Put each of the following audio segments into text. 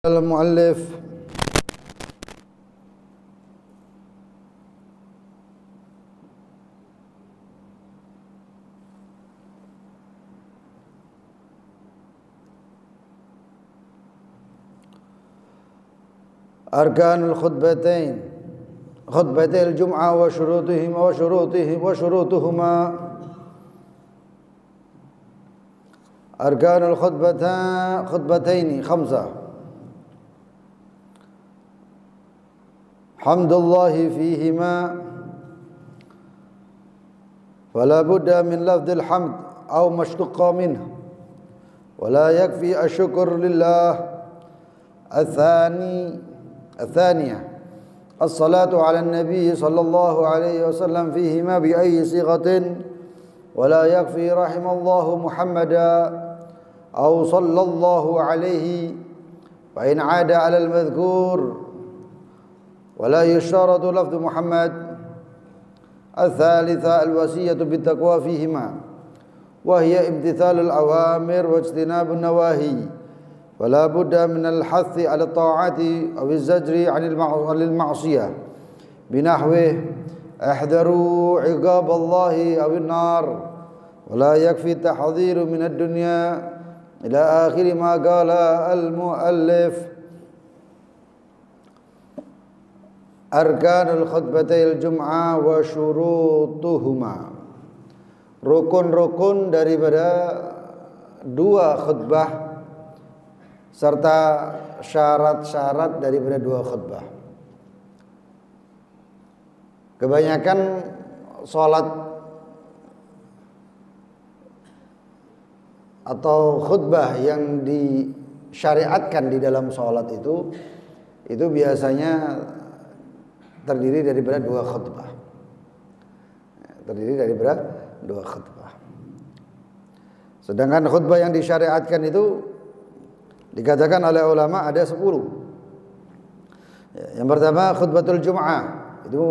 المؤلف أركان الخطبتين خطبتي الجمعة وشروطهما أركان الخطبتين خمسة حمد الله فيهما فلا بد من لفظ الحمد أو ما اشتق منه ولا يكفي الشكر لله. الثانية الصلاة على النبي صلى الله عليه وسلم فيهما بأي صيغة ولا يكفي رحم الله محمدا أو صلى الله عليه فإن عاد على المذكور ولا يشترط لفظ محمد. الثالثة الوصية بالتقوى فيهما وهي امتثال الأوامر واجتناب النواهي فلا بد من الحث على الطاعات أو الزجر عن المعصية بنحوه احذروا عقاب الله أو النار ولا يكفي التحذير من الدنيا إلى آخر ما قال المؤلف. Arkanul khutbatil jum'ah wa syurutuhuma, rukun-rukun daripada dua khutbah serta syarat-syarat daripada dua khutbah. Kebanyakan sholat atau khutbah yang disyariatkan di dalam sholat itu biasanya terdiri daripada dua khutbah. Sedangkan khutbah yang disyariatkan itu dikatakan oleh ulama ada 10. Yang pertama khutbatul jum'ah, itu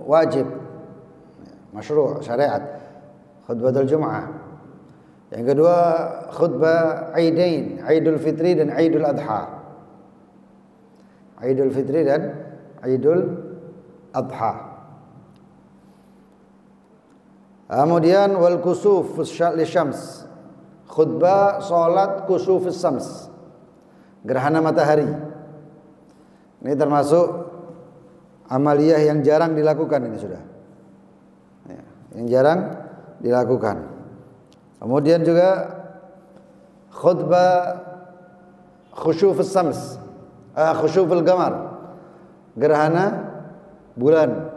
wajib, masyru', syariat, khutbatul jum'ah. Yang kedua khutbah aidain, Aidul Fitri dan Aidul Adha. Aidul Fitri dan Aidul Adha. Kemudian wal kusuf lisyams, khutbah salat kusuf syams, gerhana matahari. Ini termasuk amaliyah yang jarang dilakukan, ini sudah yang jarang dilakukan. Kemudian juga khutbah khusyuf syams, khusyuful qamar, gerhana bulan.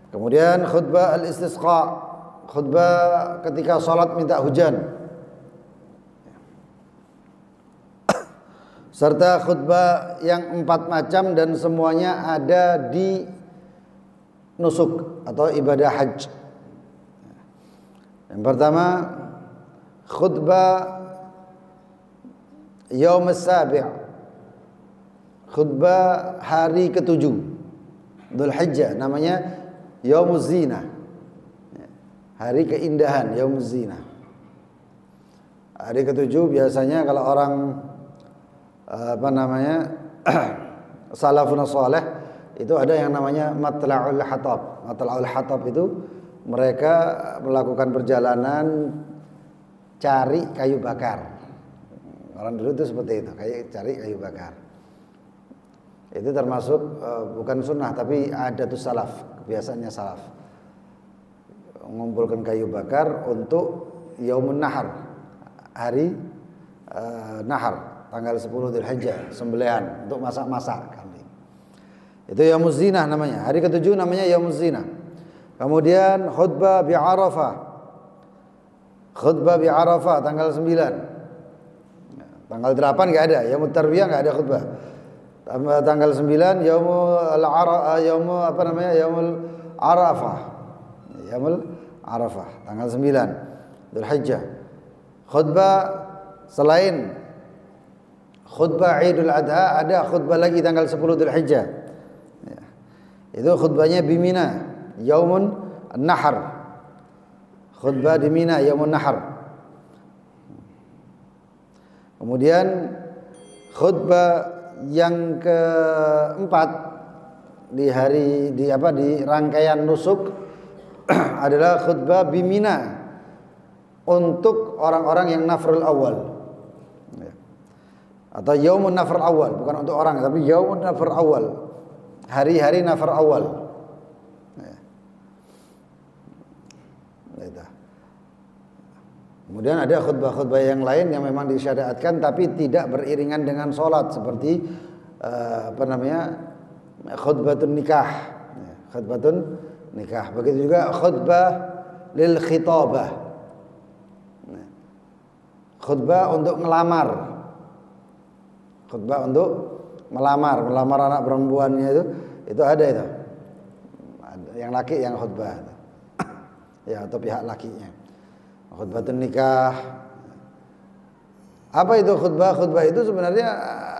Kemudian khutbah al-istisqa, khutbah ketika salat minta hujan. Serta khutbah yang 4 macam dan semuanya ada di nusuk atau ibadah haji. Yang pertama khutbah yaum as-sabi', khutbah hari ke-7 Dzulhijjah, namanya Yaumuz Zinah, hari keindahan, Yaumuz Zinah. Hari ke-7 biasanya kalau orang salafun salih itu ada yang namanya matla'ul hatab. Matla'ul hatab itu mereka melakukan perjalanan cari kayu bakar. Orang dulu itu seperti itu, cari kayu bakar. Itu termasuk bukan sunnah tapi adatus salaf, kebiasaannya salaf. Mengumpulkan kayu bakar untuk Yaumun Nahar, hari Nahar, tanggal 10 Dzulhijjah, sembelihan untuk masak-masak kambing. Itu Yaumuz Zinah namanya. Hari ke-7 namanya Yaumuz Zinah. Kemudian khutbah bi Arafah. Khutbah bi Arafah tanggal 9. Tanggal 8 enggak ada, Yaumut Tarwiyah enggak ada khutbah. Tanggal 9 Yaumul Arafah. Yaumul Arafah tanggal 9 Dzulhijjah. Khutbah selain khutbah Idul Adha ada khutbah lagi tanggal 10 Dzulhijjah. Itu khutbahnya di Mina, Yaumun Nahar. Khutbah di Mina Yaumun Nahar. Kemudian khutbah yang keempat di rangkaian nusuk adalah khutbah bimina untuk orang-orang yang nafrul awal, atau yaumun nafr awal, bukan untuk orang tapi yaumun nafr awal, hari-hari nafr awal. Kemudian ada khutbah-khutbah yang lain yang memang disyariatkan tapi tidak beriringan dengan sholat, seperti khutbatun nikah, khutbatun nikah. Begitu juga khutbah lil khitabah, khutbah untuk melamar, khutbah untuk melamar anak perempuannya itu ada itu, yang laki yang khutbah ya, atau pihak lakinya. Khutbatun nikah. Apa itu khutbah? Khutbah itu sebenarnya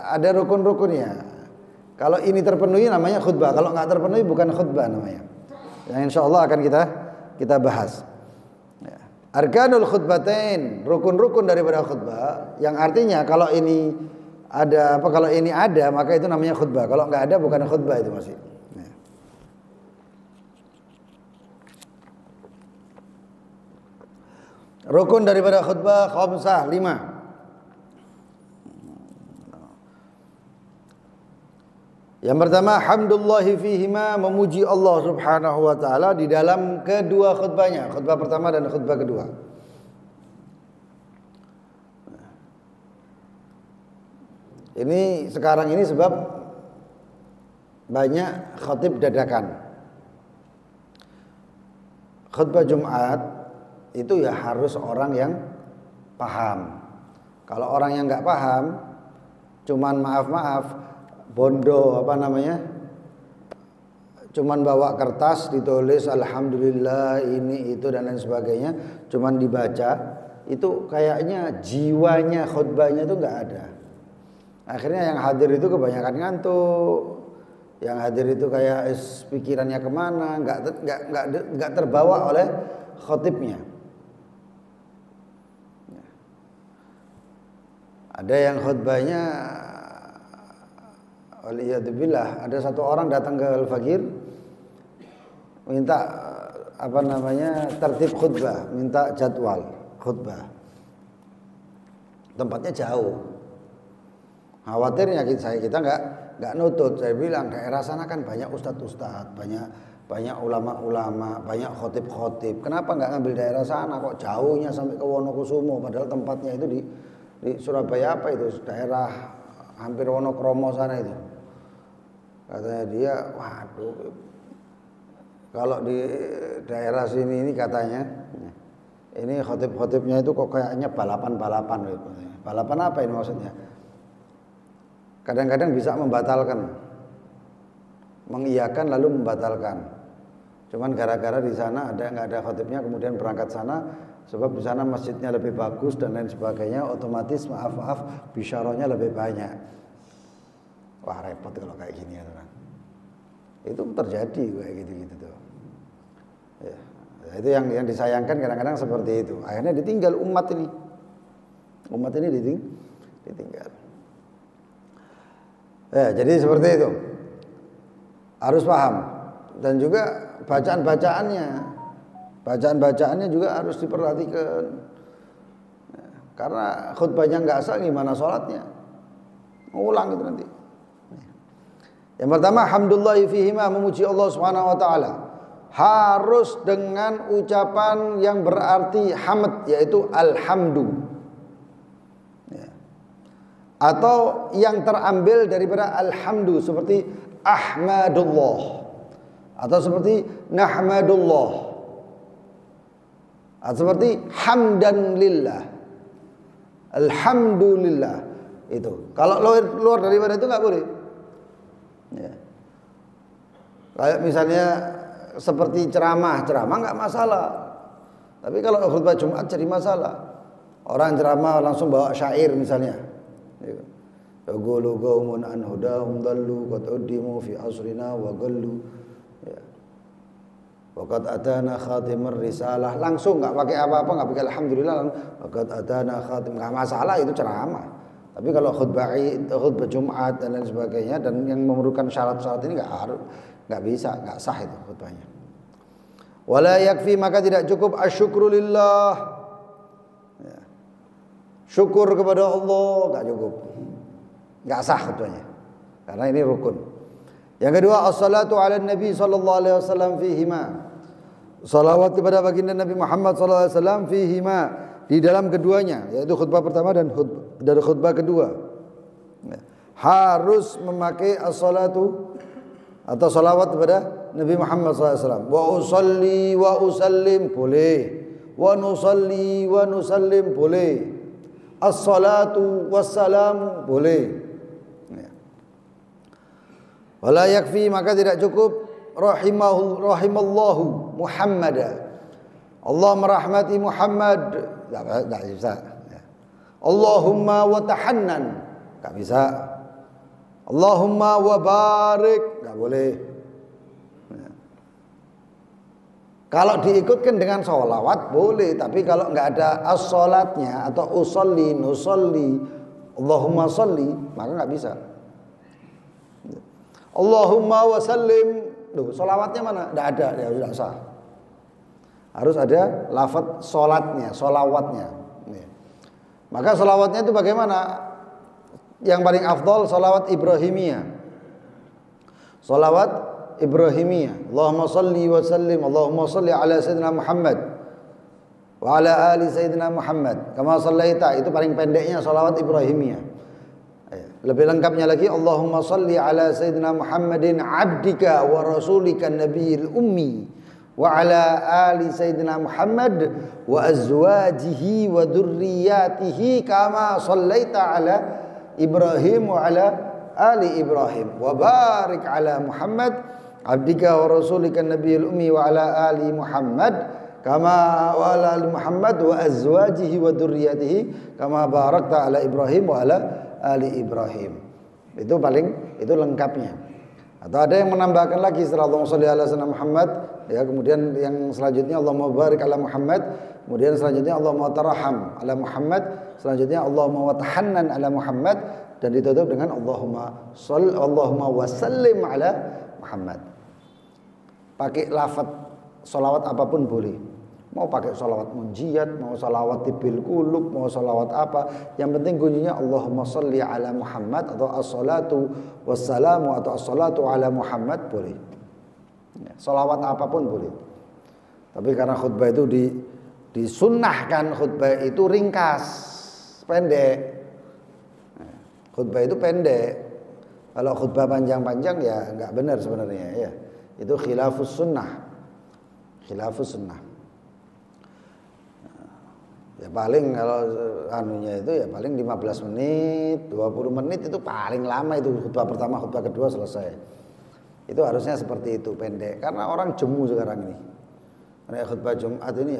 ada rukun-rukunnya. Kalau ini terpenuhi namanya khutbah, kalau nggak terpenuhi bukan khutbah namanya. Yang insya Allah akan kita bahas. Arkanul khutbatain, rukun-rukun daripada khutbah, yang artinya kalau ini ada maka itu namanya khutbah. Kalau nggak ada bukan khutbah itu masih. Rukun daripada khutbah khamsah, 5. Yang pertama, hamdulillahi fihima, memuji Allah Subhanahu wa taala di dalam kedua khutbahnya, khutbah pertama dan khutbah kedua. Ini sekarang ini sebab banyak khatib dadakan. Khutbah Jumat itu ya harus orang yang paham. Kalau orang yang nggak paham, cuman maaf bondo cuman bawa kertas ditulis alhamdulillah ini itu dan lain sebagainya, cuman dibaca, itu kayaknya jiwanya khutbahnya itu nggak ada. Akhirnya yang hadir itu kebanyakan ngantuk, yang hadir itu kayak pikirannya kemana, nggak terbawa oleh khotibnya. Ada yang khutbahnya waliyadzubillah, ada satu orang datang ke Al-Fakir minta tertib khutbah, minta jadwal khutbah. Tempatnya jauh. Khawatirnya kita nggak nutut. Saya bilang daerah sana kan banyak ustadz, banyak ulama-ulama, banyak khotib-khotib. Kenapa nggak ngambil daerah sana, kok jauhnya sampai ke Wonokusumo, padahal tempatnya itu di Surabaya daerah hampir Wonokromo sana itu. Katanya dia, waduh, kalau di daerah sini ini katanya, ini khotib-khotibnya itu kok kayaknya balapan gitu. Balapan apa ini maksudnya? Kadang-kadang bisa membatalkan, mengiyakan lalu membatalkan. Cuman gara-gara di sana nggak ada khotibnya, kemudian berangkat sana. Sebab di sana masjidnya lebih bagus dan lain sebagainya, otomatis maaf bisyarahnya lebih banyak. Wah repot kalau kayak gini ya teman. Itu terjadi kayak gitu tuh. Ya, itu yang disayangkan kadang-kadang seperti itu. Akhirnya ditinggal umat ini. Umat ini ditinggal. Ya, jadi seperti itu. Harus paham, dan juga Bacaan-bacaannya juga harus diperhatikan. Karena khutbahnya nggak sah, gimana sholatnya? Ngulang itu nanti. Yang pertama, hamdulillahi fihima, memuji Allah Subhanahu wa taala. Harus dengan ucapan yang berarti hamd, yaitu alhamdu. Atau yang terambil daripada alhamdu, seperti ahmadullah, atau seperti nahmadullah, atau seperti hamdan lillah, alhamdulillah. Itu kalau luar daripada itu nggak boleh ya. Kayak misalnya seperti ceramah nggak masalah, tapi kalau khutbah Jumat jadi masalah. Orang ceramah langsung bawa syair misalnya, yaqulu qaumun an hudahum dallu qad uddimu fi asrina wa gallu, ya. Waqad atana khatimur risalah, langsung nggak pakai apa-apa, nggak pakai alhamdulillah, waqad atana khatim, nggak masalah, itu ceramah. Tapi kalau khutbah Jumat dan lain sebagainya dan yang memerlukan syarat-syarat ini nggak bisa, nggak sah itu khutbahnya. Wala yakfi, maka tidak cukup asyukru lillah. Ya. Syukur kepada Allah nggak cukup, nggak sah khutbahnya. Karena ini rukun. Yang kedua, as-salatu ala Nabi sallallahu alaihi wasallam fihima. Salawat kepada baginda Nabi Muhammad sallallahu alaihi wasallam fihima, di dalam keduanya, yaitu khutbah pertama dan khutbah kedua. Harus memakai as-salatu atau salawat kepada Nabi Muhammad SAW. Wa usalli wa usallim boleh, wa nusalli wa nusallim boleh, as-salatu wassalamu boleh. Wala yakfi, maka tidak cukup rahimallahu Muhammad. Allah merahmati Muhammad, enggak bisa. Allahumma wa tahannan, enggak bisa. Allahumma wa barik, enggak boleh. Kalau diikutkan dengan sholawat boleh, tapi kalau enggak ada as-sholatnya atau usolli, nusolli, Allahumma sholli, maka enggak bisa. Allahumma wa sallim, sholawatnya mana? Enggak ada, ya sudah sah. Harus ada lafaz sholatnya, sholawatnya. Maka sholawatnya itu bagaimana? Yang paling afdal sholawat Ibrahimiyah. Sholawat Ibrahimiyah. Allahumma salli wa sallim, Allahumma salli ala Sayyidina Muhammad wa ala ali Sayyidina Muhammad kama sallaita, itu paling pendeknya sholawat Ibrahimiyah. Lebih lengkapnya lagi, Allahumma salli ala Sayyidina Muhammadin abdika wa rasulika nabiyil ummi wa ala ali Sayyidina Muhammad wa azwajihi wa dhurriyyatihi kama sallaita ala Ibrahim wa ala ali Ibrahim wa barik ala Muhammad abdika wa rasulika nabiyil ummi wa ala ali Muhammad kama wa ala ali Muhammad wa azwajihi wa dhurriyyatihi kama barakta ala Ibrahim wa ala ali Ibrahim. Itu lengkapnya. Atau ada yang menambahkan lagi setelah Allahumma sholli ala sayyidina Muhammad, ya, kemudian yang selanjutnya Allahumma barik ala Muhammad, kemudian selanjutnya Allahumma tarham ala Muhammad, selanjutnya Allahumma watahannan ala Muhammad, dan ditutup dengan Allahumma wa sallim ala Muhammad. Pakai lafaz sholawat apapun boleh. Mau pakai sholawat munjiyat, mau sholawat tibil kulub, mau sholawat apa, yang penting kuncinya Allahumma sholli ala Muhammad atau as-salatu wassalamu atau as-salatu ala Muhammad boleh. Sholawat apapun boleh. Tapi karena khutbah itu disunnahkan, khutbah itu ringkas, pendek. Khutbah itu pendek. Kalau khutbah panjang-panjang ya nggak benar sebenarnya, ya. Itu khilafus sunnah. Khilafus sunnah. Ya paling kalau anunya itu ya paling 15 menit, 20 menit itu paling lama, itu khutbah pertama, khutbah kedua selesai. Itu harusnya seperti itu, pendek. Karena orang jemu sekarang ini. Karena khutbah Jumat ini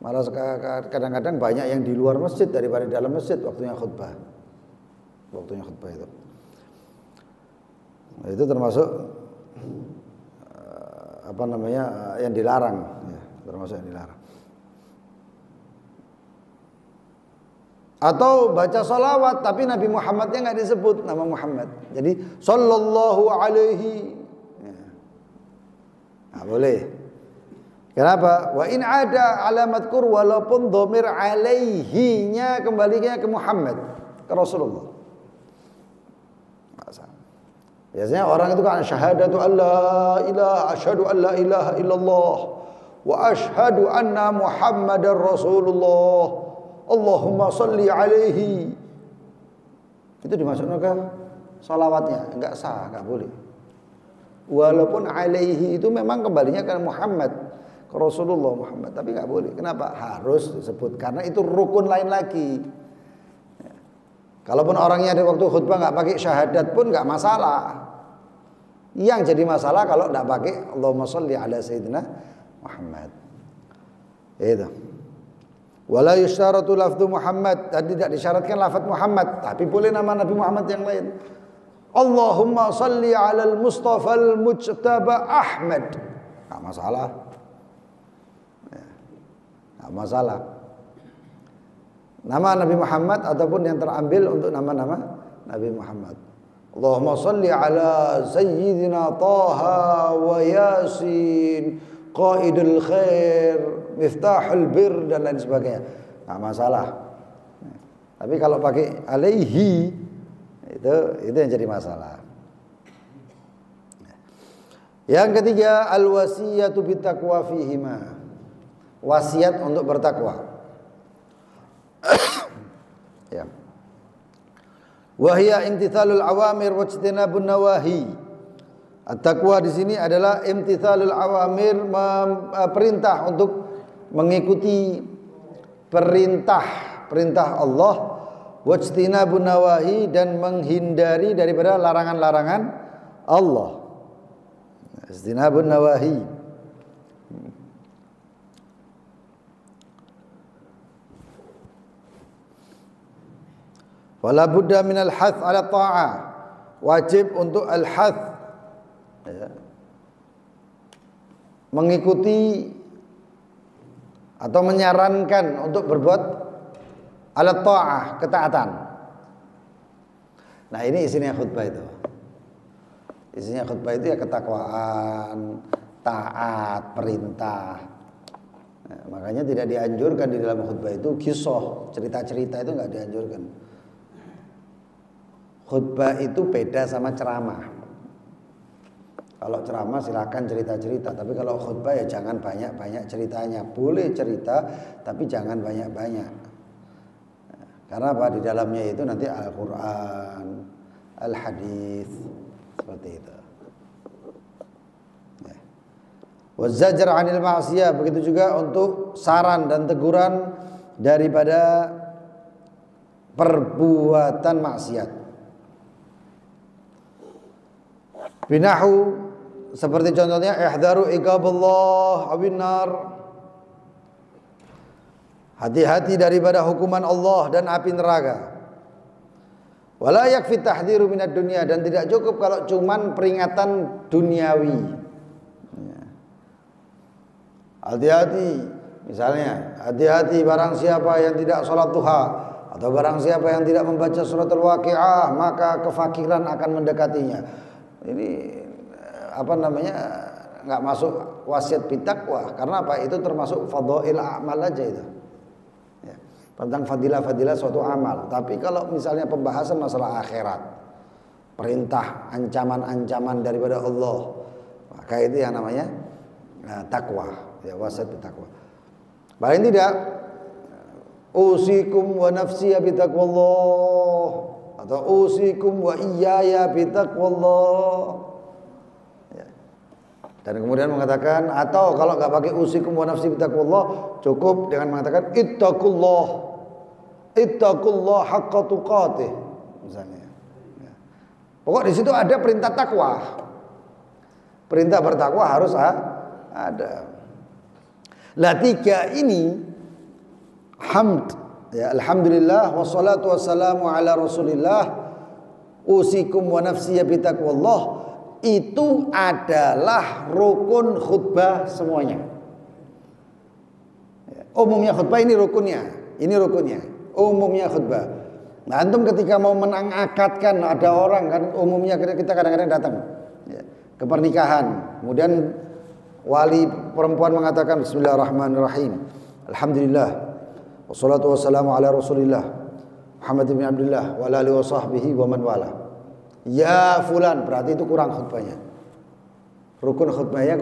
malah kadang-kadang banyak yang di luar masjid daripada di dalam masjid waktunya khutbah. Waktunya khutbah itu. Nah, itu termasuk yang dilarang, ya, termasuk yang dilarang. Atau baca sholawat tapi Nabi Muhammadnya nggak disebut nama Muhammad, jadi sallallahu alaihi, nggak boleh. Kenapa? Wa in ada alamat kur, walaupun dhamir alaihi-nya kembalinya ke Muhammad, ke Rasulullah. Biasanya orang itu kan syahadatu alla ilaha, asyhadu an la ilaha illallah wa asyhadu anna Muhammadar Rasulullah, Allahumma sholli alaihi. Itu dimasukkan ke salawatnya, enggak sah, enggak boleh. Walaupun alaihi itu memang kembalinya ke Muhammad, ke Rasulullah Muhammad, tapi enggak boleh. Kenapa? Harus disebut karena itu rukun lain lagi. Kalaupun orangnya di waktu khutbah enggak pakai syahadat pun enggak masalah. Yang jadi masalah kalau enggak pakai Allahumma sholli ala sayyidina Muhammad. Itu. Wala yusyaratu lafdhu Muhammad, dan tidak disyaratkan lafaz Muhammad, tapi boleh nama Nabi Muhammad yang lain. Allahumma salli ala al-Mustafa al-Mujtaba Ahmad, enggak masalah. Enggak masalah. nama Nabi Muhammad ataupun yang terambil untuk nama-nama Nabi Muhammad. Allahumma salli ala sayyidina Taha wa Yasin, qaidul khair, miftahul bir dan lain sebagainya. Nggak masalah. Tapi kalau pakai alaihi itu yang jadi masalah. Yang ketiga, al-wasiyatu bittaqwa fihima. Wasiat untuk bertakwa. Ya. Wa hiya imtithalul awamir wa ijtinabun nawahi. At-taqwa di sini adalah imtithalul awamir, perintah untuk mengikuti perintah Allah, wa ijtinabun nawahi, dan menghindari daripada larangan-larangan Allah. Ijtinabun nawahi. Wala budda minal hath ala ta'ah. Wajib untuk al-hath, ya, mengikuti atau menyarankan untuk berbuat ala ta'ah, ketaatan. Nah, ini isinya khutbah itu. Isinya khutbah itu ya ketakwaan, taat, perintah. Nah, makanya tidak dianjurkan di dalam khutbah itu kisah, cerita-cerita itu enggak dianjurkan. Khutbah itu beda sama ceramah. Kalau ceramah silakan cerita-cerita, tapi kalau khutbah ya jangan banyak-banyak ceritanya. Boleh cerita, tapi jangan banyak-banyak. Karena apa? Di dalamnya itu nanti Al-Quran, Al-Hadis, seperti itu. Wazzajar 'anil ma'siyah, begitu juga untuk saran dan teguran daripada perbuatan maksiat. Binahu, seperti contohnya ihdharu iqaballah awin nar. Hati-hati daripada hukuman Allah dan api neraka. Wala yakfi tahdhiru minad dunya, dan tidak cukup kalau cuman peringatan duniawi. Hati-hati, misalnya hati-hati barang siapa yang tidak sholat duha, atau barang siapa yang tidak membaca surat al-waqi'ah, maka kefakiran akan mendekatinya. Ini nggak masuk wasiat bittaqwa. Karena apa? Itu termasuk fadhail a'mal aja itu, ya, tentang fadilah-fadilah suatu amal. Tapi kalau misalnya pembahasan masalah akhirat, perintah, ancaman-ancaman daripada Allah, maka itu yang namanya takwa, ya, wasiat bittaqwa. Paling tidak usikum wa nafsi bittaqwallah, atau usikum wa iyaya bittaqwallah, ya. Dan kemudian mengatakan, atau kalau enggak pakai usikum wa nafsi bittaqwallah, cukup dengan mengatakan ittaqullah haqqa tuqatih misalnya, ya. Pokok di situ ada perintah takwa. Perintah bertakwa harus ada. Lah, tiga ini hamd, ya, alhamdulillah wassalatu wassalamu ala rasulillah, usikum wa nafsi bittaqwallah, itu adalah rukun khutbah semuanya. Umumnya khutbah ini rukunnya, umumnya khutbah. Nah, antum ketika mau mengakadkan, ada orang kan umumnya kita kadang-kadang datang, ya, ke pernikahan, kemudian wali perempuan mengatakan bismillahirrahmanirrahim, alhamdulillah wassalatu wassalamu ala rasulillah Muhammad bin Abdullah wa alihi wa sahbihi wa man wala. Ya fulan, berarti itu kurang khutbahnya. Rukun khutbahnya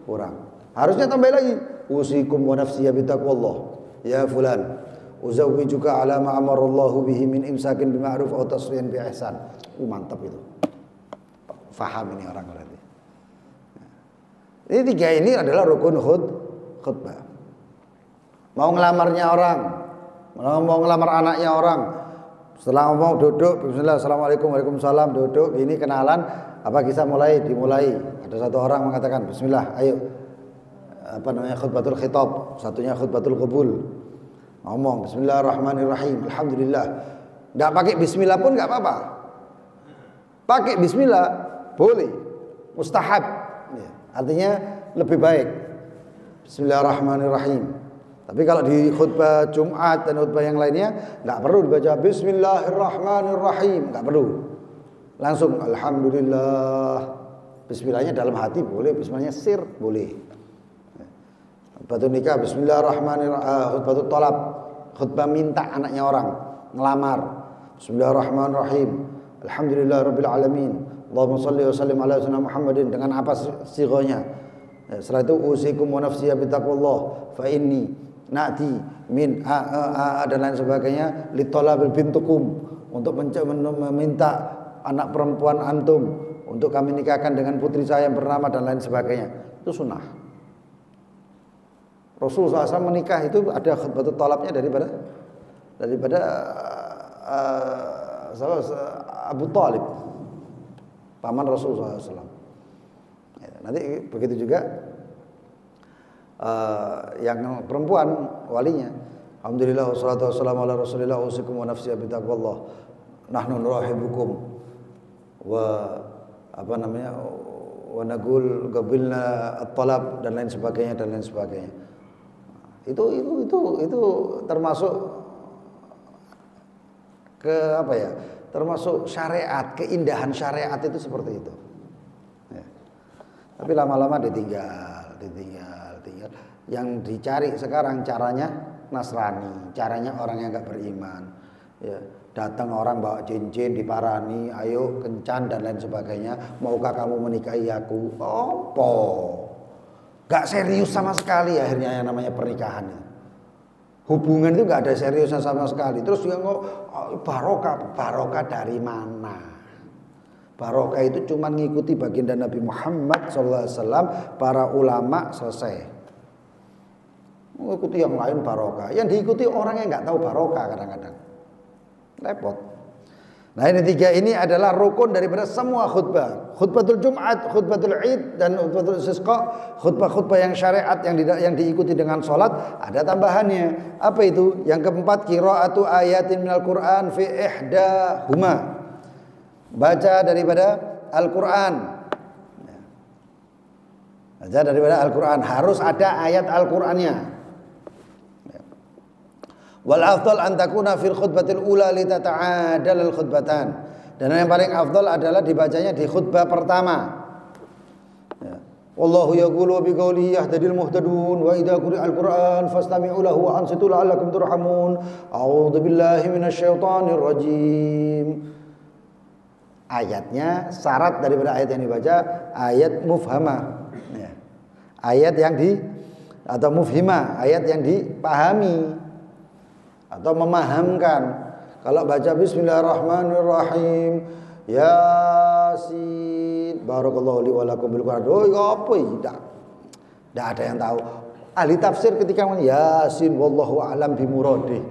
kurang. Harusnya tambah lagi, usikum wa nafsi bittaqwallah. Ya fulan, uzawwijuka ala ma amarallahu bihi min imsakin bima'ruf aw tasrihin bi ihsan. Mantap itu. Faham ini orang berarti. Ini tiga ini adalah rukun khutbah. Mau ngelamarnya orang, mau ngelamar anaknya orang, setelah ngomong duduk, bismillah, assalamualaikum, waalaikumsalam, duduk, ini kenalan, apa kisah dimulai. Ada satu orang mengatakan, bismillah, ayo, khutbatul khitab, satunya khutbatul qabul, ngomong, bismillahirrahmanirrahim, alhamdulillah. Nggak pakai bismillah pun nggak apa-apa, pakai bismillah boleh, mustahab, artinya lebih baik. Bismillahirrahmanirrahim. Tapi kalau di khutbah Jumat dan khutbah yang lainnya nggak perlu dibaca Bismillahirrahmanirrahim, nggak perlu. Langsung Alhamdulillah. Bismillahnya dalam hati boleh, Bismillahnya sir boleh. Khutbah nikah Bismillahirrahmanirrahim, khutbah tolab, khutbah minta anaknya orang ngelamar. Bismillahirrahmanirrahim. Alhamdulillahirabbil alamin. Allahumma shalli wa sallim ala sayyidina Muhammadin, dengan apa sighanya? Setelah itu usikum wa nafsiya bitaqwallah fa inni na'ti min dan lain sebagainya litolabil bintukum, untuk meminta anak perempuan antum untuk kami nikahkan dengan putri saya yang bernama dan lain sebagainya. Itu sunnah. Rasulullah SAW menikah itu ada khutbatul talabnya daripada Abu Thalib, paman Rasulullah SAW. Nanti begitu juga yang perempuan walinya. Alhamdulillah wassalatu wassalamu ala Rasulillah usikum wa nafsi bitaqwallah. Nahnu nurahibukum wa wa naqul qabilna at-talab dan lain sebagainya. Itu termasuk termasuk syariat, keindahan syariat itu seperti itu. Ya. Tapi lama-lama ditinggal. Yang dicari sekarang caranya Nasrani, caranya orang yang nggak beriman. Ya, datang orang bawa cincin diparani, ayo kencan dan lain sebagainya. Maukah kamu menikahi aku? Opo? Gak serius sama sekali akhirnya yang namanya pernikahan. Hubungan itu gak ada seriusnya sama sekali. Terus dia barokah dari mana? Barokah itu cuma ngikuti baginda Nabi Muhammad SAW, para ulama, selesai. Mengikuti yang lain barokah. Yang diikuti orang yang nggak tahu barokah kadang-kadang. Repot. Nah ini tiga ini adalah rukun daripada semua khutbah. Khutbatul Jumat, khutbatul Id, dan khutbatul Istisqa. Khutbah-khutbah yang syariat yang diikuti dengan sholat, ada tambahannya. Apa itu? Yang keempat, qiraatu ayatin minal Qur'an fi ihdahuma. Baca daripada Al-Quran. Baca daripada Al-Quran. Harus ada ayat Al-Qurannya. Wal afdal an takuna fil khutbatil ula li tata'adal al khutbatan. Dan yang paling afdal adalah dibacanya di khutbah pertama. Ya. Wallahu yaqulu bi qawlihi yahdil muhtadun wa idza quri'al Qur'an fastami'u lahu wa ansitu la'allakum turhamun. A'udzu billahi minasyaitonir rajim. Ayatnya, syarat daripada ayat yang dibaca ayat mufhamah. Ya. Ayat yang atau mufhimah, ayat yang dipahami atau memahamkan. Kalau baca Bismillahirrahmanirrahim, Yasin, barakallahu li wa lakum bil Qur'an. Oh, apa ini? Tidak ada yang tahu. Ahli tafsir ketika Yasin wallahu a'lam bimuradih.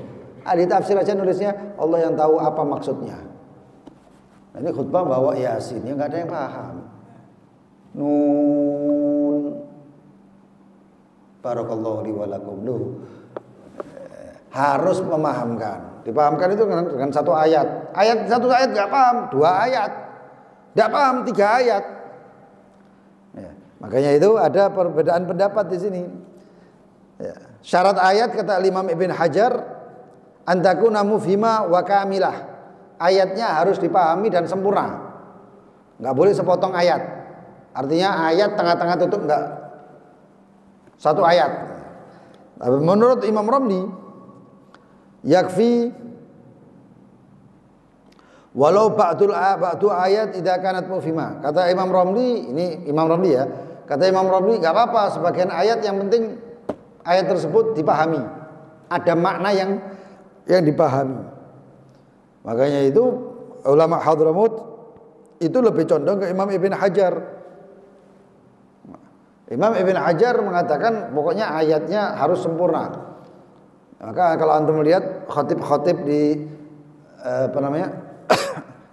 Ahli tafsir aja nulisnya Allah yang tahu apa maksudnya. Nah, ini khutbah bawa Yasin, ya enggak ada yang paham. Nun, barakallahu li wa lakum. Harus memahamkan. Dipahamkan itu dengan satu ayat. Satu ayat nggak paham, dua ayat. Nggak paham, tiga ayat. Ya, makanya itu ada perbedaan pendapat di sini. Ya. Syarat ayat kata Imam Ibn Hajar, antakuna mufhima wa kamilah. Ayatnya harus dipahami dan sempurna. Nggak boleh sepotong ayat. Artinya ayat tengah-tengah tutup nggak. Satu ayat. Tapi menurut Imam Romli, yakfi walau ba'du ayat idza kanat mufhimah. Kata Imam Romli, ini Imam Romli ya. Kata Imam Romli, enggak apa-apa sebagian ayat, yang penting ayat tersebut dipahami. Ada makna yang dipahami. Makanya itu ulama Hadramut itu lebih condong ke Imam Ibn Hajar. Imam Ibn Hajar mengatakan pokoknya ayatnya harus sempurna. Maka kalau antum melihat khatib-khatib di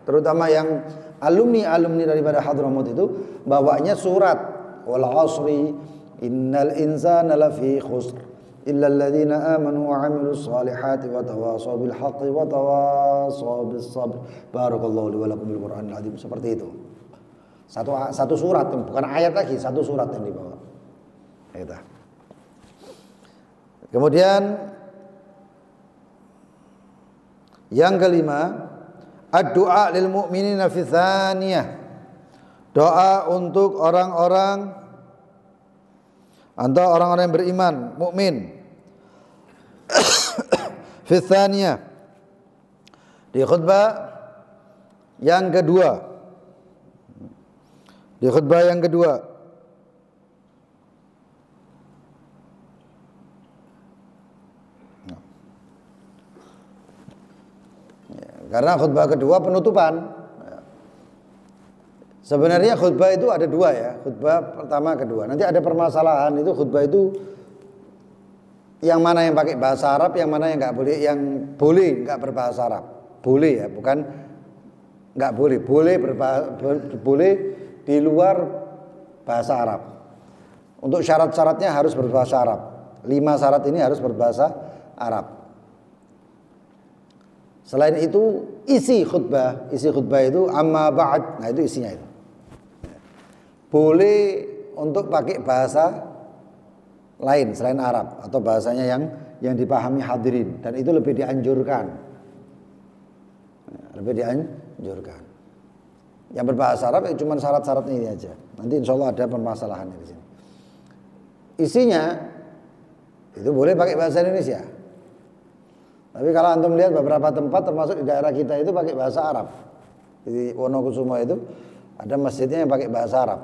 terutama yang alumni daripada Hadramut itu bawanya surat wal 'asri innal insana lafi khusr illa alladziina aamanu wa 'amilus shalihati wa tawashaw bil haqqi wa tawashaw bis sabr. Barakallahu li wa lakum bil Qur'anil 'azim. Seperti itu. Satu surat, bukan ayat lagi, satu surat yang dibawa. Itu. Kemudian yang kelima, ad-du'a lil mu'minina fi tsaniyah. Doa untuk orang-orang atau orang-orang yang beriman, mukmin. Fi tsaniyah. Di khutbah yang kedua. Di khutbah yang kedua. Karena khutbah kedua penutupan. Sebenarnya khutbah itu ada dua ya, khutbah pertama kedua. Nanti ada permasalahan itu khutbah itu yang mana yang pakai bahasa Arab, yang mana yang nggak boleh, yang boleh nggak berbahasa Arab. Boleh ya, bukan nggak boleh, boleh di luar bahasa Arab. Untuk syarat-syaratnya harus berbahasa Arab. 5 syarat ini harus berbahasa Arab. Selain itu isi khutbah itu amma ba'd. Nah itu isinya itu. Boleh untuk pakai bahasa lain selain Arab atau bahasanya yang dipahami hadirin, dan itu lebih dianjurkan. Lebih dianjurkan. Yang berbahasa Arab cuma syarat-syaratnya ini aja. Nanti insya Allah ada permasalahannya di sini. Isinya itu boleh pakai bahasa Indonesia. Tapi kalau antum lihat beberapa tempat termasuk di daerah kita itu pakai bahasa Arab. Di Wonokusumo itu ada masjidnya yang pakai bahasa Arab.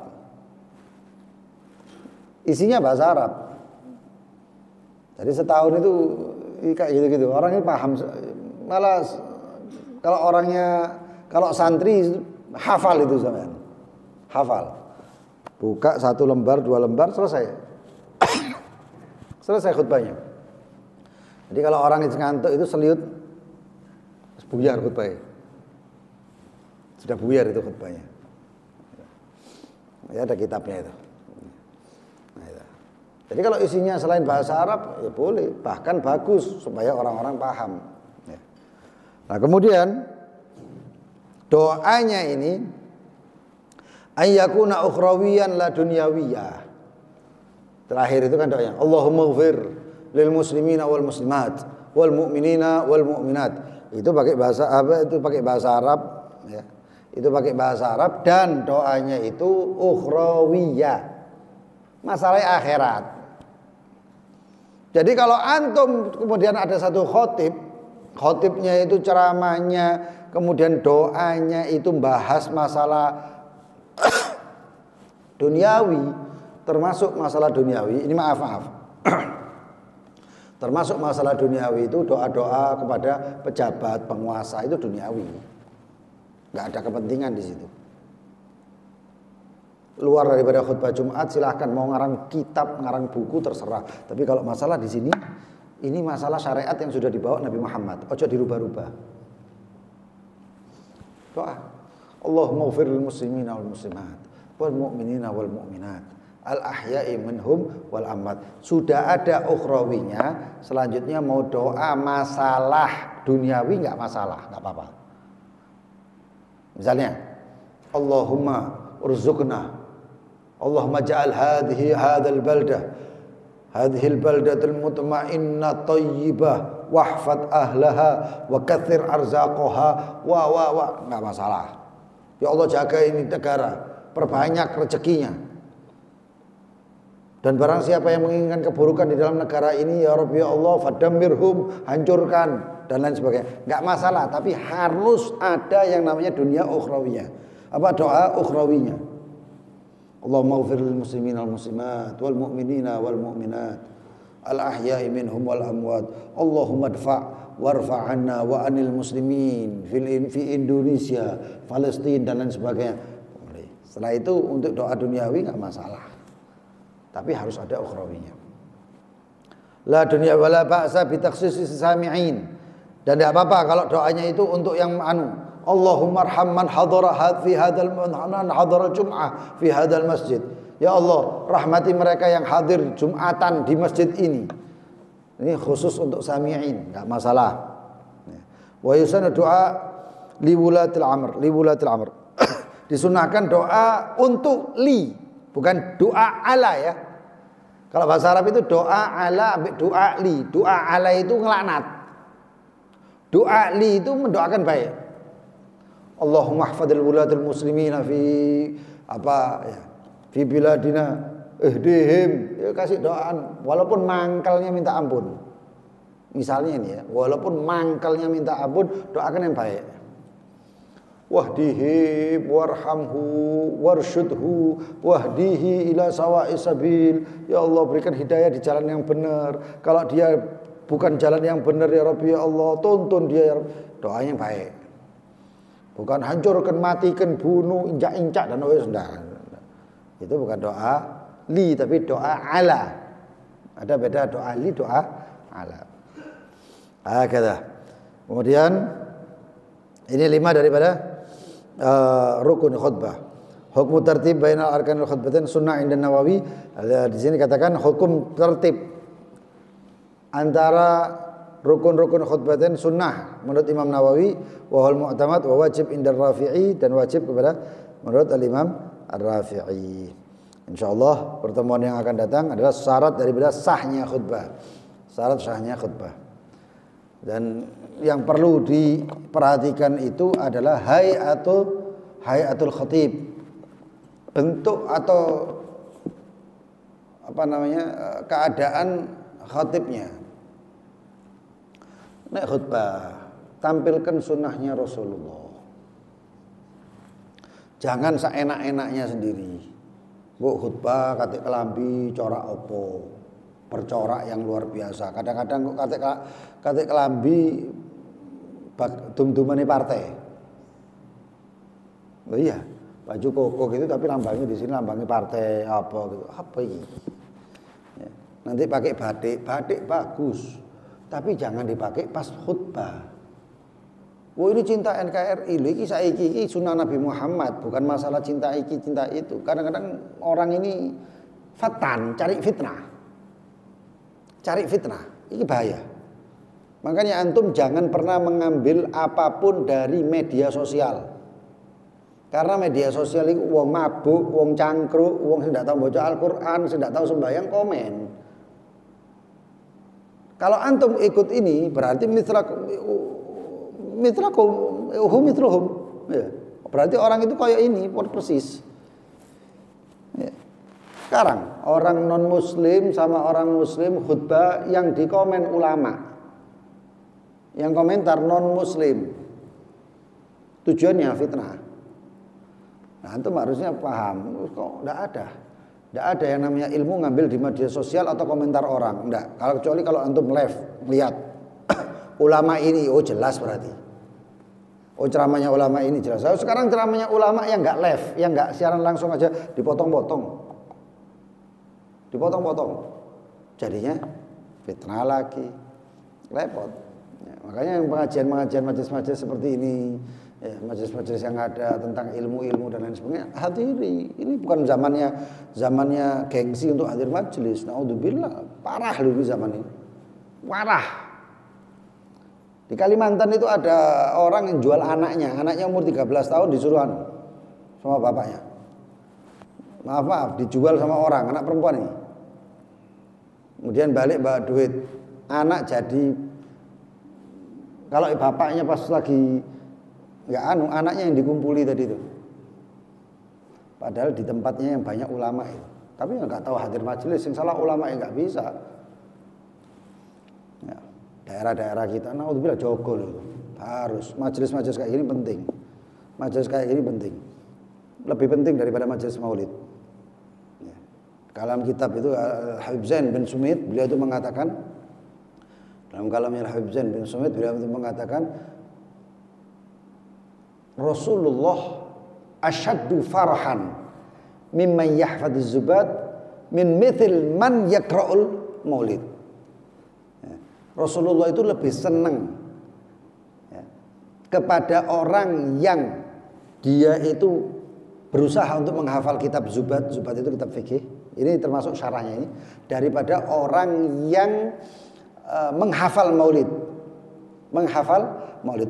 Isinya bahasa Arab. Jadi setahun itu kayak gitu-gitu. Orangnya paham. Malah kalau santri hafal itu sampean. Hafal. Buka 1 lembar, 2 lembar, selesai. Selesai khutbahnya. Jadi kalau orang itu ngantuk itu seliut, buyar khutbahnya. Sudah buyar itu khutbahnya. Ya ada kitabnya itu. Nah, itu. Jadi kalau isinya selain bahasa Arab ya boleh, bahkan bagus supaya orang-orang paham. Ya. Nah kemudian doanya ini ayyakuna ukhrawiyan la dunyawiyah. Terakhir itu kan doanya Allahumma ighfir lil muslimina wal muslimat wal mu'minina wal mu'minat. Itu pakai bahasa apa? Itu pakai bahasa Arab ya. Itu pakai bahasa Arab dan doanya itu ukhrawiyah. Masalah akhirat. Jadi kalau antum kemudian ada satu khotibnya itu ceramahnya, kemudian doanya itu bahas masalah duniawi, termasuk masalah duniawi. Ini maaf. Termasuk masalah duniawi itu doa-doa kepada pejabat, penguasa itu duniawi. Enggak ada kepentingan di situ. Luar daripada khutbah Jumat silahkan mau ngarang kitab, ngarang buku terserah. Tapi kalau masalah di sini ini masalah syariat yang sudah dibawa Nabi Muhammad. Ojo dirubah-rubah. Doa. Allahumma ighfir lil muslimina wal muslimat wal mu'minina wal mu'minat. Al-ahya'i minhum wal amwat. Sudah ada ukhrawinya. Selanjutnya mau doa masalah duniawi enggak masalah, enggak apa-apa. Misalnya Allahumma urzuqna, Allahumma ja'al hadzal baldah, hadhil baldatul mutmainnah thayyibah wahfad ahlaha wa katsir arzaqaha wa enggak masalah. Ya Allah jaga ini negara, perbanyak rezekinya. Dan barang siapa yang menginginkan keburukan di dalam negara ini, ya Rabbi ya Allah, fadammirhum, hancurkan dan lain sebagainya. Enggak masalah, tapi harus ada yang namanya dunia ukhrawiyah. Apa doa ukhrawinya? Allahumma ighfir lil muslimina wal muslimat wal mu'minina wal mu'minat al ahya'i minhum wal amwat. Allahumma dfa' warfa' 'anna wa 'anil muslimin fi Indonesia, Palestina dan lain sebagainya. Setelah itu untuk doa duniawi enggak masalah. Tapi harus ada ukhrawinya. La dunya wala ba'sa bi takhsisi sami'in. Dan tidak apa-apa kalau doanya itu untuk yang Allahumma arham man hadara fi hadzal Jum'ah fi hadzal masjid. Ya Allah, rahmati mereka yang hadir Jumatan di masjid ini. Ini khusus untuk sami'in, enggak masalah. Wa yusanu du'a li wulatil amr. Disunahkan doa untuk li, bukan doa ala ya. Kalau bahasa Arab itu doa ala, doa li. Doa ala itu ngelaknat. Doa li itu mendoakan baik. Allahumma hafadil wulatul muslimina fi apa ya, fi biladina ihdihim. Ya, kasih doaan walaupun mangkalnya minta ampun. Misalnya ini ya, walaupun mangkalnya minta ampun, doakan yang baik. Wahdihi warhamhu warsyudhu wahdihi ila sawa'is sabil. Ya Allah, berikan hidayah di jalan yang benar. Kalau dia bukan jalan yang benar ya Rabbi, ya Allah, tuntun dia ya Rabbi. Doanya yang baik. Bukan hancurkan, matikan, bunuh, injak-injak dan itu bukan doa li, tapi doa ala. Ada beda doa li, doa ala. Kemudian ini 5 daripada rukun khutbah. Hukum tertib bainal arkanil khutbatain sunnah inda Nawawi. Di sini katakan hukum tertib antara rukun-rukun khutbatain sunnah menurut Imam Nawawi, wa hal mu'tamad wa wajib inda Rafi'i, dan wajib kepada menurut Al-Imam Ar-Rafi'i. Insyaallah pertemuan yang akan datang adalah syarat daripada sahnya khutbah. Syarat sahnya khutbah. Dan yang perlu diperhatikan itu adalah hayatul khatib, bentuk atau apa namanya, keadaan khatibnya. Nek khutbah tampilkan sunnahnya Rasulullah, jangan seenak-enaknya sendiri. Bu khutbah katik kelambi corak opo, bercorak yang luar biasa. Kadang-kadang katik kelambi dum-dumane partai. Oh iya, baju koko gitu tapi lambangnya di sini lambangnya partai apa gitu. Apa ini? Ya. Nanti pakai batik bagus. Tapi jangan dipakai pas khutbah. Oh ini cinta NKRI, iki saiki iki sunnah Nabi Muhammad, bukan masalah cinta iki cinta itu. Kadang-kadang orang ini cari fitnah. Ini bahaya. Makanya antum jangan pernah mengambil apapun dari media sosial. Karena media sosial itu wong mabuk, wong cangkruk, wong sing ndak tahu baca Al-Qur'an, sing ndak tahu sembahyang komen. Kalau antum ikut ini berarti mithlakum. Ya. Berarti orang itu kayak ini persis. Ya. Sekarang orang non muslim sama orang muslim khutbah yang dikomen ulama, yang komentar non muslim, tujuannya fitnah. Nah antum harusnya paham, kok tidak ada yang namanya ilmu ngambil di media sosial atau komentar orang, enggak. Kecuali kalau antum live lihat ulama ini, oh jelas berarti. Oh ceramahnya ulama ini jelas. Sekarang ceramahnya ulama yang enggak live, yang enggak siaran langsung aja dipotong-potong. Jadinya fitnah lagi. Repot. Ya, makanya yang pengajian majelis-majelis seperti ini, ya, majelis-majelis yang ada tentang ilmu-ilmu dan lain sebagainya, hadiri. Ini bukan zamannya gengsi untuk hadir majelis. Naudzubillah, parah loh ini zaman ini. Parah. Di Kalimantan itu ada orang yang jual anaknya umur 13 tahun disuruh sama bapaknya. Maaf, dijual sama orang, anak perempuan ini. Kemudian balik bawa duit. Anak jadi, kalau bapaknya pas lagi anaknya yang dikumpuli tadi itu. Padahal di tempatnya yang banyak ulama itu. Tapi nggak tahu hadir majelis, yang salah ulama yang nggak bisa. Ya. Daerah-daerah kita, naudzubillah jogol itu. Harus majelis-majelis kayak gini penting. Majelis kayak gini penting. Lebih penting daripada majelis maulid. Ya. Dalam kitab itu Habib Zain bin Sumit, beliau itu mengatakan, dalam kalamnya Habib Zain bin Sumit, beliau itu mengatakan, Rasulullah asyaddu farhan mimman yahfadz zubat min mithil man yakra'ul maulid. Rasulullah itu lebih senang kepada orang yang dia itu berusaha untuk menghafal kitab Zubat itu kitab fikih, ini termasuk syarahnya ini, daripada orang yang menghafal maulid.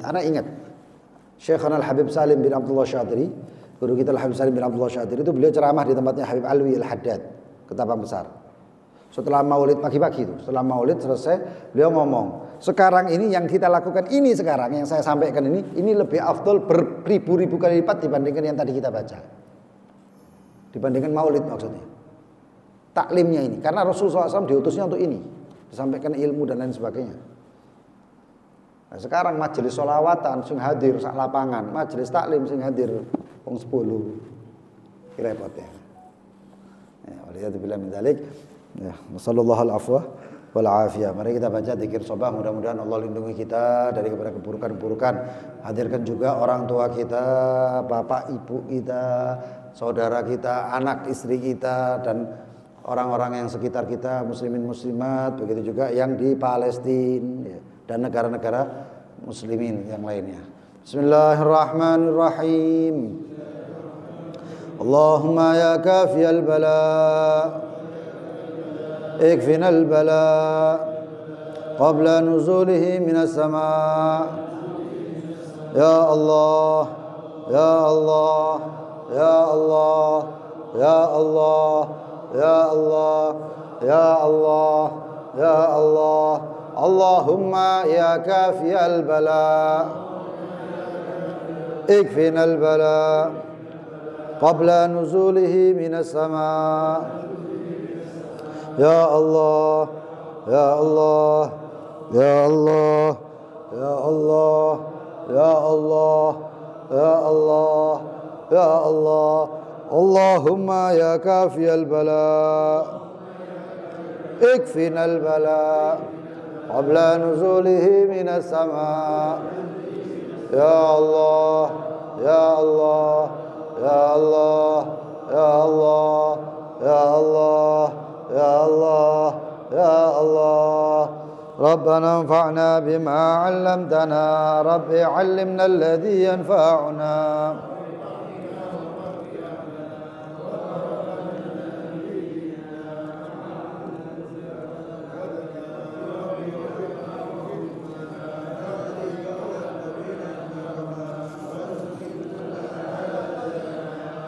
Anak ingat Syekhana Al-Habib Salim bin Abdullah Syatiri, guru kita Al-Habib Salim bin Abdullah Syatiri itu beliau ceramah di tempatnya Habib Alwi Al-Haddad, Ketapang Besar. Setelah maulid pagi-pagi itu, setelah maulid selesai, beliau ngomong, sekarang ini yang kita lakukan ini sekarang yang saya sampaikan ini lebih afdol beribu-ribu kali lipat dibandingkan yang tadi kita baca. Dibandingkan maulid maksudnya. Taklimnya ini, karena Rasulullah SAW diutusnya untuk ini, disampaikan ilmu dan lain sebagainya. Nah, sekarang majelis sholawatan sing hadir sak lapangan, majelis taklim sing hadir wong 10. Repotnya. Ya, waliyadzubillah min dzalik. Ya, sallallahu alaihi wal afiyah. Mari kita baca zikir sabah, mudah-mudahan Allah lindungi kita dari keburukan-keburukan. Hadirkan juga orang tua kita, bapak ibu kita, saudara kita, anak istri kita dan orang-orang yang sekitar kita, muslimin muslimat, begitu juga yang di Palestina ya, dan negara-negara muslimin yang lainnya. Bismillahirrahmanirrahim. Allahumma ya kafiyal bala اكفنا البلاء قبل نزوله من السماء يا الله يا الله يا الله يا الله يا الله يا الله يا الله اللهم يا كافي البلاء اكفنا البلاء قبل نزوله من السماء يا الله يا الله يا الله يا الله يا الله يا الله يا الله اللهم يا كافي البلاء اكفنا البلاء قبل نزوله من السماء يا الله يا الله يا الله يا الله يا الله يا الله يا الله ربنا انفعنا بما علمتنا رب علمنا الذي ينفعنا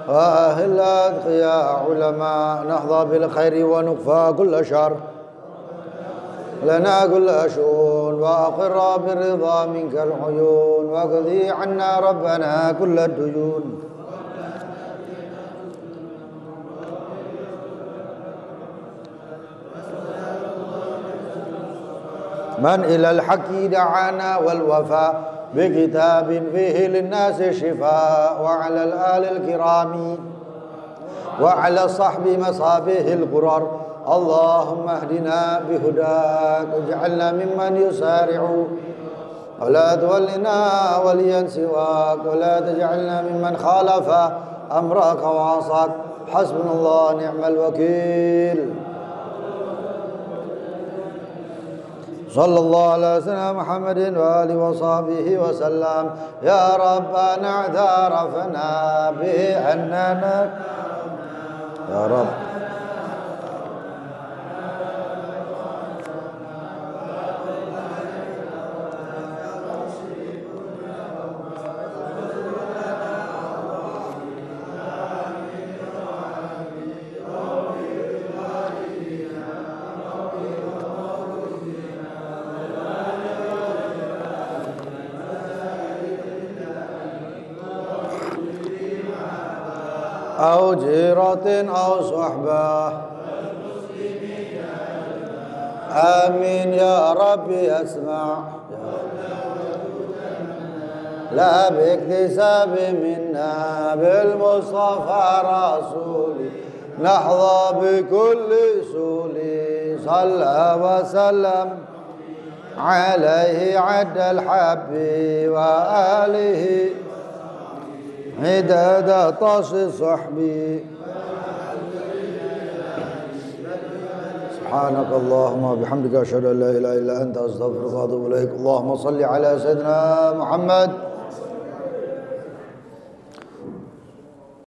وأهل أتقياء علماء نحظى بالخير ونكفى كل شر لنا كل شؤون وأقر بالرضا منك العيون واقضي عنا ربنا كل الديون من إلى الحق دعانا والوفاء بكتاب فيه للناس شفاء وعلى الآل الكرام وعلى الصحب مصابه الغرر اللهم اهدنا بهداك واجعلنا ممن يسارع ولا تولنا وليا سواك ولا تجعلنا ممن خالف أمرك وعصاك حسبنا الله نعم الوكيل صلى الله على سيدنا محمد وآله وصحبه وسلم يا ربنا اعترفنا بأننا يا رب أو جيرة أو صحبة آمين يا ربي اسمع لا باكتساب منا بالمصطفى رسولي نحظى بكل سولي صلى وسلم عليه عد الحب وآله عداد طاش صحبي سبحانك اللهم وبحمدك أشهد أن لا إله إلا أنت أستغفرك وأتوب إليك اللهم صل على سيدنا محمد